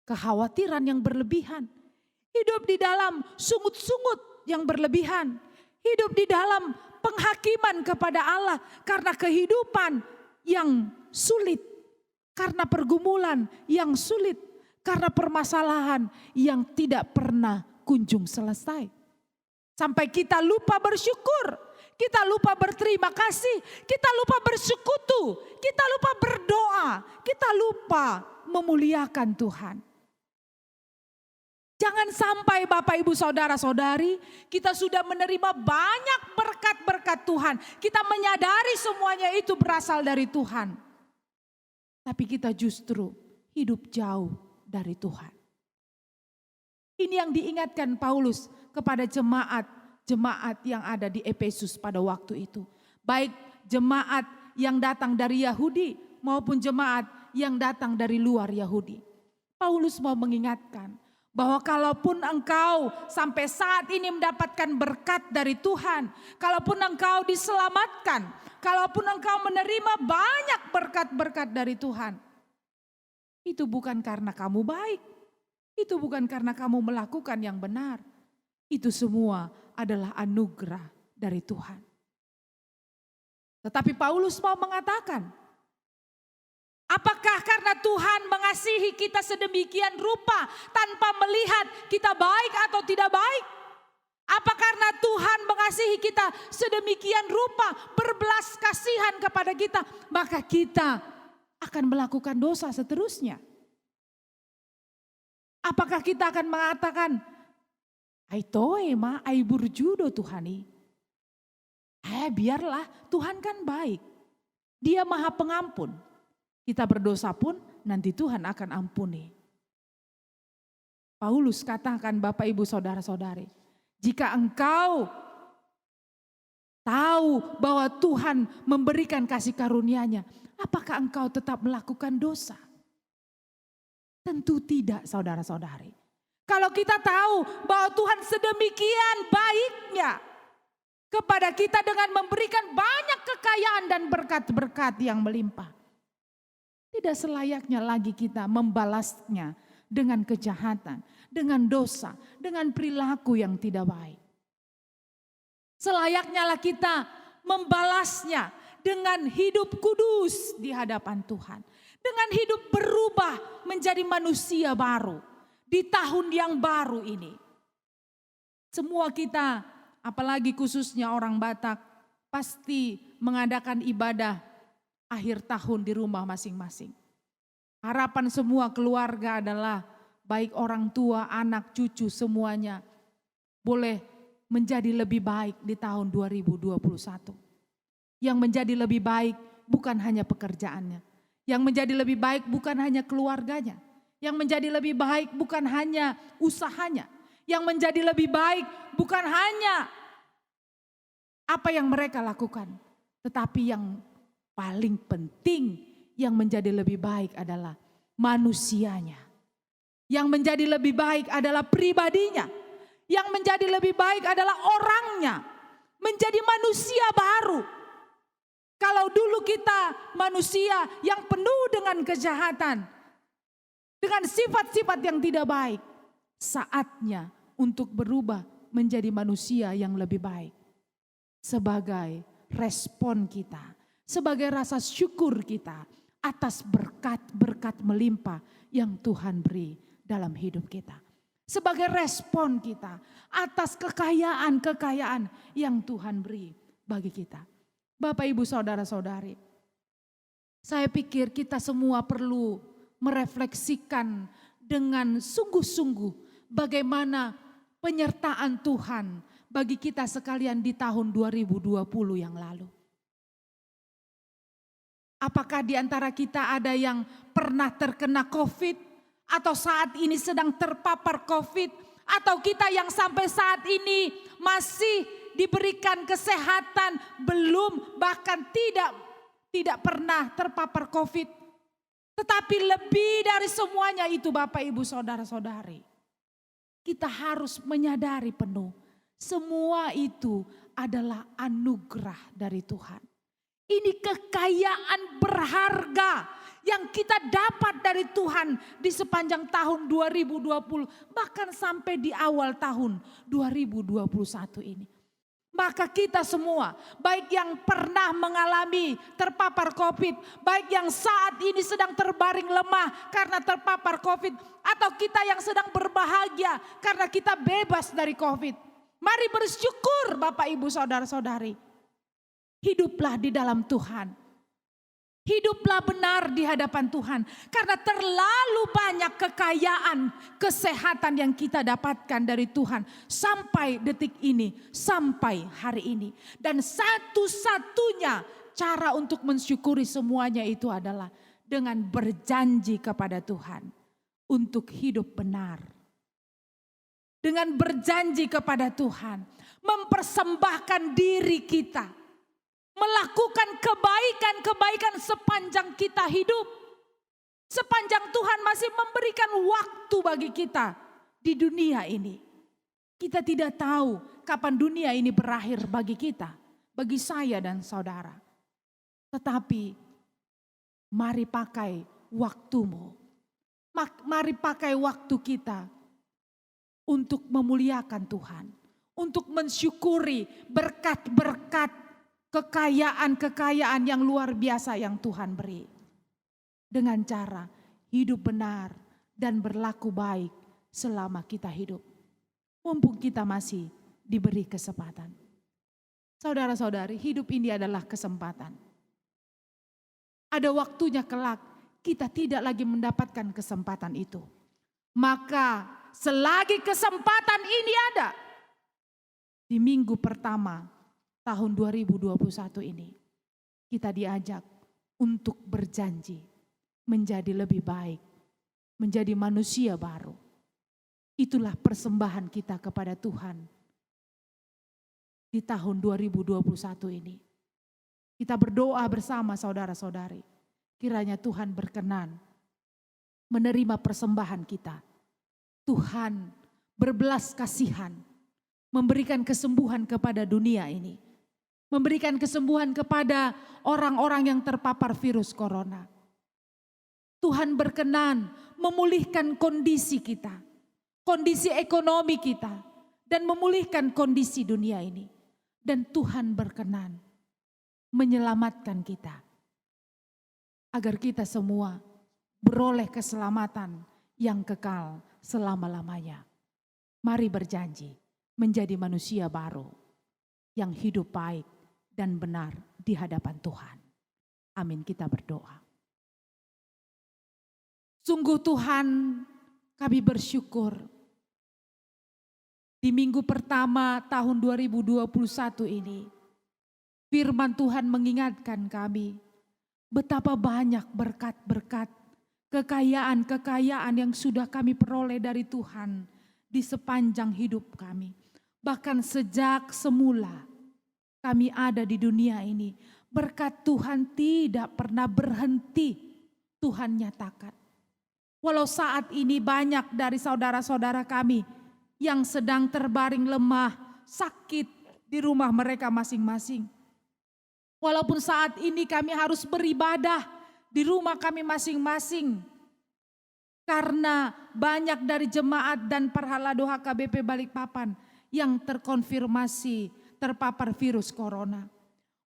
kekhawatiran yang berlebihan. Hidup di dalam sungut-sungut yang berlebihan. Hidup di dalam penghakiman kepada Allah karena kehidupan yang sulit. Karena pergumulan yang sulit. Karena permasalahan yang tidak pernah kunjung selesai. Sampai kita lupa bersyukur, kita lupa berterima kasih, kita lupa bersekutu, kita lupa berdoa, kita lupa memuliakan Tuhan. Jangan sampai Bapak, Ibu, Saudara-saudari, kita sudah menerima banyak berkat-berkat Tuhan. Kita menyadari semuanya itu berasal dari Tuhan. Tapi kita justru hidup jauh dari Tuhan. Ini yang diingatkan Paulus kepada jemaat yang ada di Efesus pada waktu itu. Baik jemaat yang datang dari Yahudi maupun jemaat yang datang dari luar Yahudi. Paulus mau mengingatkan bahwa kalaupun engkau sampai saat ini mendapatkan berkat dari Tuhan, kalaupun engkau diselamatkan, kalaupun engkau menerima banyak berkat-berkat dari Tuhan, itu bukan karena kamu baik, itu bukan karena kamu melakukan yang benar, itu semua adalah anugerah dari Tuhan. Tetapi Paulus mau mengatakan, apakah karena Tuhan mengasihi kita sedemikian rupa tanpa melihat kita baik atau tidak baik? Apa karena Tuhan mengasihi kita sedemikian rupa, berbelas kasihan kepada kita, maka kita akan melakukan dosa seterusnya? Apakah kita akan mengatakan, ai toe ma ai burjudo Tuhani? Biarlah, Tuhan kan baik. Dia Maha Pengampun. Kita berdosa pun nanti Tuhan akan ampuni. Paulus katakan, Bapak Ibu Saudara-saudari, jika engkau tahu bahwa Tuhan memberikan kasih karunia-Nya, apakah engkau tetap melakukan dosa? Tentu tidak, saudara-saudari. Kalau kita tahu bahwa Tuhan sedemikian baiknya kepada kita dengan memberikan banyak kekayaan dan berkat-berkat yang melimpah, tidak selayaknya lagi kita membalasnya dengan kejahatan, dengan dosa, dengan perilaku yang tidak baik. Selayaknya lah kita membalasnya dengan hidup kudus di hadapan Tuhan. Dengan hidup berubah menjadi manusia baru di tahun yang baru ini. Semua kita, apalagi khususnya orang Batak, pasti mengadakan ibadah akhir tahun di rumah masing-masing. Harapan semua keluarga adalah baik orang tua, anak, cucu semuanya boleh menjadi lebih baik di tahun 2021. Yang menjadi lebih baik bukan hanya pekerjaannya. Yang menjadi lebih baik bukan hanya keluarganya. Yang menjadi lebih baik bukan hanya usahanya. Yang menjadi lebih baik bukan hanya apa yang mereka lakukan. Tetapi yang paling penting yang menjadi lebih baik adalah manusianya. Yang menjadi lebih baik adalah pribadinya. Yang menjadi lebih baik adalah orangnya. Menjadi manusia baru. Kalau dulu kita manusia yang penuh dengan kejahatan, dengan sifat-sifat yang tidak baik, saatnya untuk berubah menjadi manusia yang lebih baik. Sebagai respon kita, sebagai rasa syukur kita atas berkat-berkat melimpah yang Tuhan beri dalam hidup kita. Sebagai respon kita atas kekayaan-kekayaan yang Tuhan beri bagi kita. Bapak, Ibu, Saudara-saudari, saya pikir kita semua perlu merefleksikan dengan sungguh-sungguh bagaimana penyertaan Tuhan bagi kita sekalian di tahun 2020 yang lalu. Apakah di antara kita ada yang pernah terkena COVID atau saat ini sedang terpapar COVID, atau kita yang sampai saat ini masih diberikan kesehatan, belum bahkan tidak pernah terpapar COVID. Tetapi lebih dari semuanya itu Bapak Ibu Saudara-saudari, kita harus menyadari penuh semua itu adalah anugerah dari Tuhan. Ini kekayaan berharga yang kita dapat dari Tuhan di sepanjang tahun 2020, bahkan sampai di awal tahun 2021 ini. Maka kita semua, baik yang pernah mengalami terpapar COVID, baik yang saat ini sedang terbaring lemah karena terpapar COVID, atau kita yang sedang berbahagia karena kita bebas dari COVID. Mari bersyukur Bapak Ibu Saudara-saudari. Hiduplah di dalam Tuhan. Hiduplah benar di hadapan Tuhan. Karena terlalu banyak kekayaan, kesehatan yang kita dapatkan dari Tuhan. Sampai detik ini, sampai hari ini. Dan satu-satunya cara untuk mensyukuri semuanya itu adalah dengan berjanji kepada Tuhan. Untuk hidup benar. Dengan berjanji kepada Tuhan. Mempersembahkan diri kita. Melakukan kebaikan-kebaikan sepanjang kita hidup. Sepanjang Tuhan masih memberikan waktu bagi kita di dunia ini. Kita tidak tahu kapan dunia ini berakhir bagi kita, bagi saya dan saudara. Tetapi mari pakai waktumu. Mari pakai waktu kita untuk memuliakan Tuhan. Untuk mensyukuri berkat-berkat kekayaan-kekayaan yang luar biasa yang Tuhan beri. Dengan cara hidup benar dan berlaku baik selama kita hidup. Mumpung kita masih diberi kesempatan. Saudara-saudari, hidup ini adalah kesempatan. Ada waktunya kelak kita tidak lagi mendapatkan kesempatan itu. Maka selagi kesempatan ini ada, di minggu pertama tahun 2021 ini, kita diajak untuk berjanji menjadi lebih baik, menjadi manusia baru. Itulah persembahan kita kepada Tuhan di tahun 2021 ini. Kita berdoa bersama saudara-saudari. Kiranya Tuhan berkenan menerima persembahan kita. Tuhan berbelas kasihan, memberikan kesembuhan kepada dunia ini. Memberikan kesembuhan kepada orang-orang yang terpapar virus corona. Tuhan berkenan memulihkan kondisi kita, kondisi ekonomi kita, dan memulihkan kondisi dunia ini. Dan Tuhan berkenan menyelamatkan kita. Agar kita semua beroleh keselamatan yang kekal selama-lamanya. Mari berjanji menjadi manusia baru yang hidup baik dan benar di hadapan Tuhan. Amin, kita berdoa. Sungguh Tuhan, kami bersyukur di minggu pertama tahun 2021 ini, firman Tuhan mengingatkan kami betapa banyak berkat-berkat, kekayaan-kekayaan yang sudah kami peroleh dari Tuhan di sepanjang hidup kami. Bahkan sejak semula kami ada di dunia ini, berkat Tuhan tidak pernah berhenti Tuhan nyatakan. Walau saat ini banyak dari saudara-saudara kami yang sedang terbaring lemah, sakit di rumah mereka masing-masing. Walaupun saat ini kami harus beribadah di rumah kami masing-masing. Karena banyak dari jemaat dan Parhalado HKBP Balikpapan yang terkonfirmasi terpapar virus corona.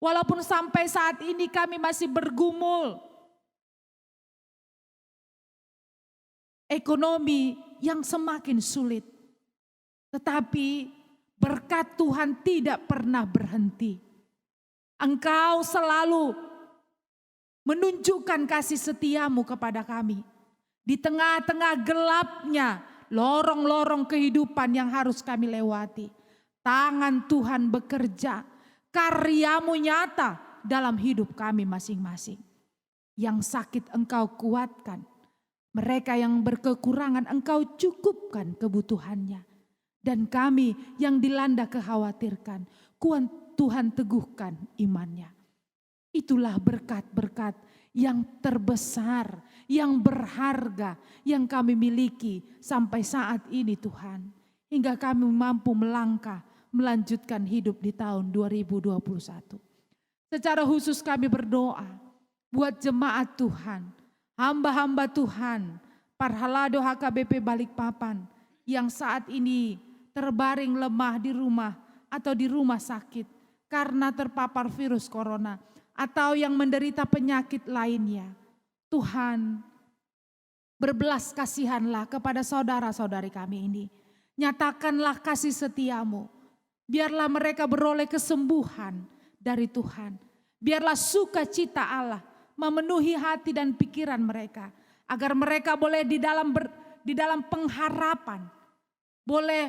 Walaupun sampai saat ini kami masih bergumul ekonomi yang semakin sulit. Tetapi berkat Tuhan tidak pernah berhenti. Engkau selalu menunjukkan kasih setiamu kepada kami. Di tengah-tengah gelapnya lorong-lorong kehidupan yang harus kami lewati. Tangan Tuhan bekerja, karyamu nyata dalam hidup kami masing-masing. Yang sakit engkau kuatkan, mereka yang berkekurangan engkau cukupkan kebutuhannya. Dan kami yang dilanda kekhawatirkan, Tuhan teguhkan imannya. Itulah berkat-berkat yang terbesar, yang berharga, yang kami miliki sampai saat ini Tuhan. Hingga kami mampu melangkah, melanjutkan hidup di tahun 2021. Secara khusus kami berdoa buat jemaat Tuhan, hamba-hamba Tuhan, Parhalado HKBP Balikpapan yang saat ini terbaring lemah di rumah atau di rumah sakit karena terpapar virus corona atau yang menderita penyakit lainnya. Tuhan, berbelas kasihanlah kepada saudara-saudari kami ini. Nyatakanlah kasih setiamu. Biarlah mereka beroleh kesembuhan dari Tuhan. Biarlah sukacita Allah memenuhi hati dan pikiran mereka. Agar mereka boleh di dalam pengharapan. Boleh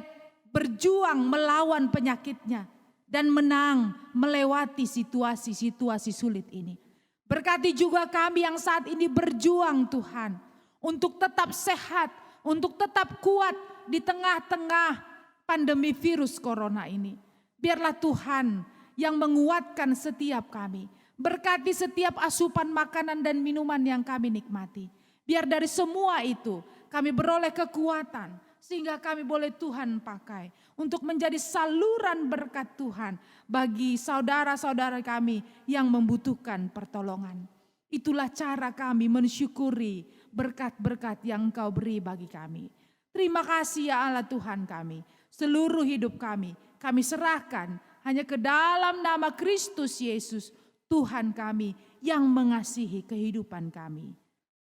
berjuang melawan penyakitnya. Dan menang melewati situasi-situasi sulit ini. Berkati juga kami yang saat ini berjuang Tuhan. Untuk tetap sehat, untuk tetap kuat di tengah-tengah pandemi virus corona ini. Biarlah Tuhan yang menguatkan setiap kami. Berkati setiap asupan makanan dan minuman yang kami nikmati. Biar dari semua itu kami beroleh kekuatan sehingga kami boleh Tuhan pakai untuk menjadi saluran berkat Tuhan bagi saudara-saudara kami yang membutuhkan pertolongan. Itulah cara kami mensyukuri berkat-berkat yang Engkau beri bagi kami. Terima kasih ya Allah Tuhan kami. Seluruh hidup kami serahkan hanya ke dalam nama Kristus Yesus, Tuhan kami yang mengasihi kehidupan kami.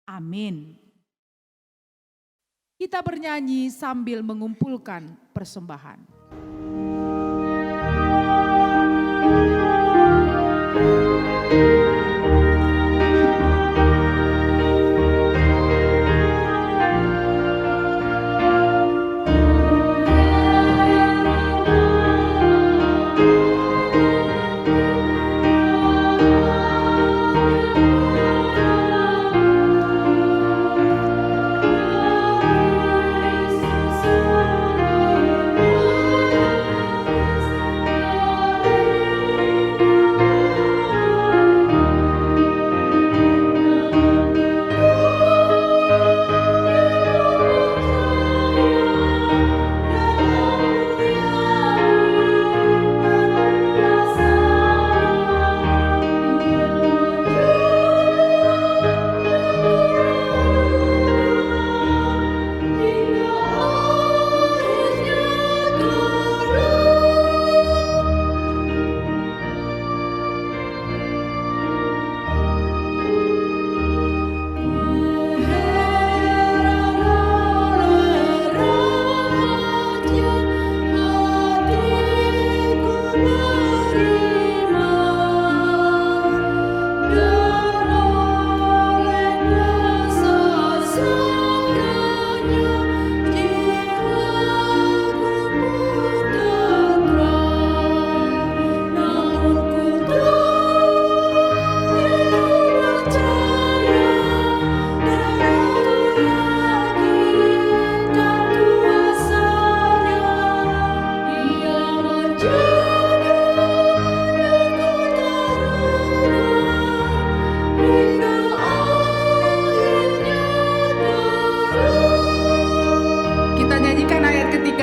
Amin. Kita bernyanyi sambil mengumpulkan persembahan.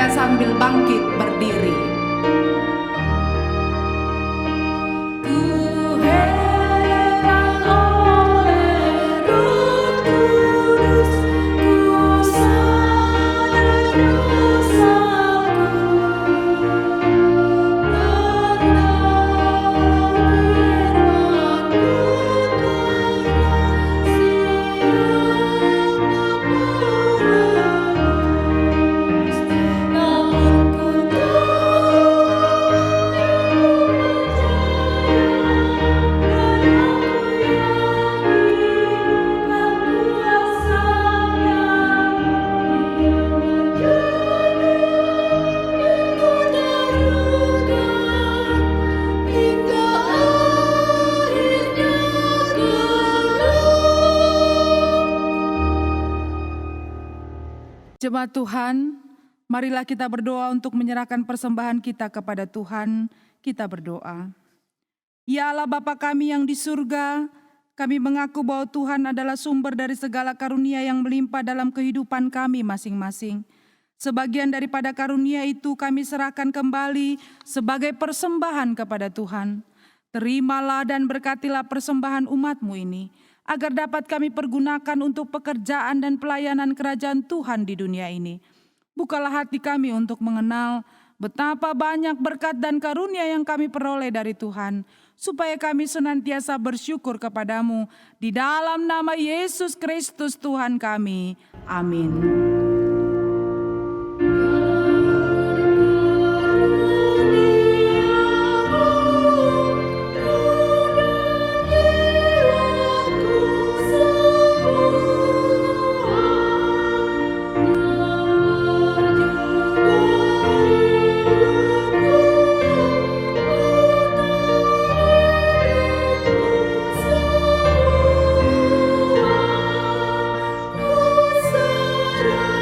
Sambil bangkit berdiri. Jemaat Tuhan, marilah kita berdoa untuk menyerahkan persembahan kita kepada Tuhan. Kita berdoa. Ya Allah Bapa kami yang di surga, kami mengaku bahwa Tuhan adalah sumber dari segala karunia yang melimpah dalam kehidupan kami masing-masing. Sebagian daripada karunia itu kami serahkan kembali sebagai persembahan kepada Tuhan. Terimalah dan berkatilah persembahan umat-Mu ini, agar dapat kami pergunakan untuk pekerjaan dan pelayanan kerajaan Tuhan di dunia ini. Bukalah hati kami untuk mengenal betapa banyak berkat dan karunia yang kami peroleh dari Tuhan, supaya kami senantiasa bersyukur kepadamu di dalam nama Yesus Kristus Tuhan kami. Amin. Sarah.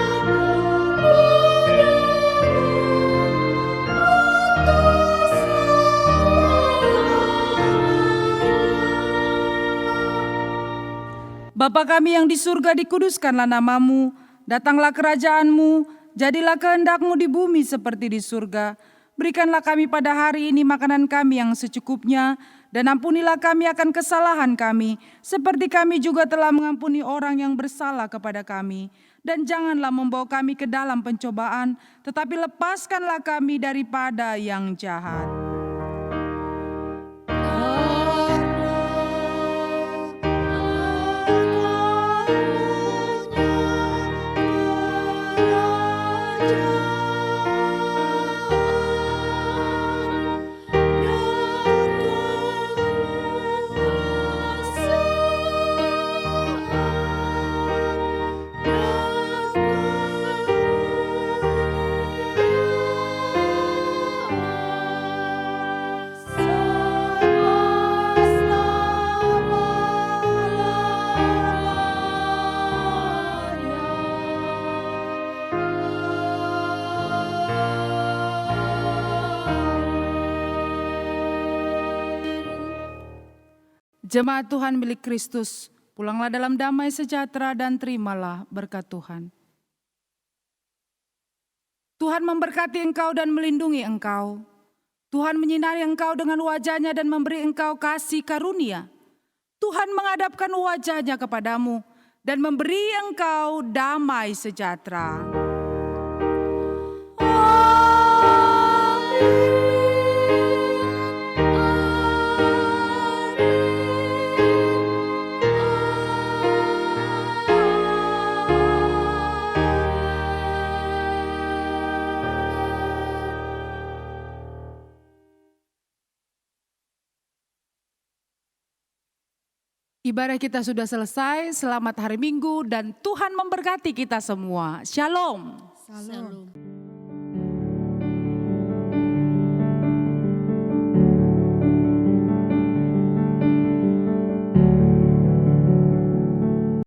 Bapa kami yang di surga, dikuduskanlah namamu, datanglah kerajaanmu, jadilah kehendakmu di bumi seperti di surga. Berikanlah kami pada hari ini makanan kami yang secukupnya, dan ampunilah kami akan kesalahan kami, seperti kami juga telah mengampuni orang yang bersalah kepada kami. Dan janganlah membawa kami ke dalam pencobaan, tetapi lepaskanlah kami daripada yang jahat. Jemaat Tuhan milik Kristus, pulanglah dalam damai sejahtera dan terimalah berkat Tuhan. Tuhan memberkati engkau dan melindungi engkau. Tuhan menyinari engkau dengan wajah-Nya dan memberi engkau kasih karunia. Tuhan menghadapkan wajah-Nya kepadamu dan memberi engkau damai sejahtera. Ibadah kita sudah selesai, selamat hari Minggu dan Tuhan memberkati kita semua. Shalom. Salam.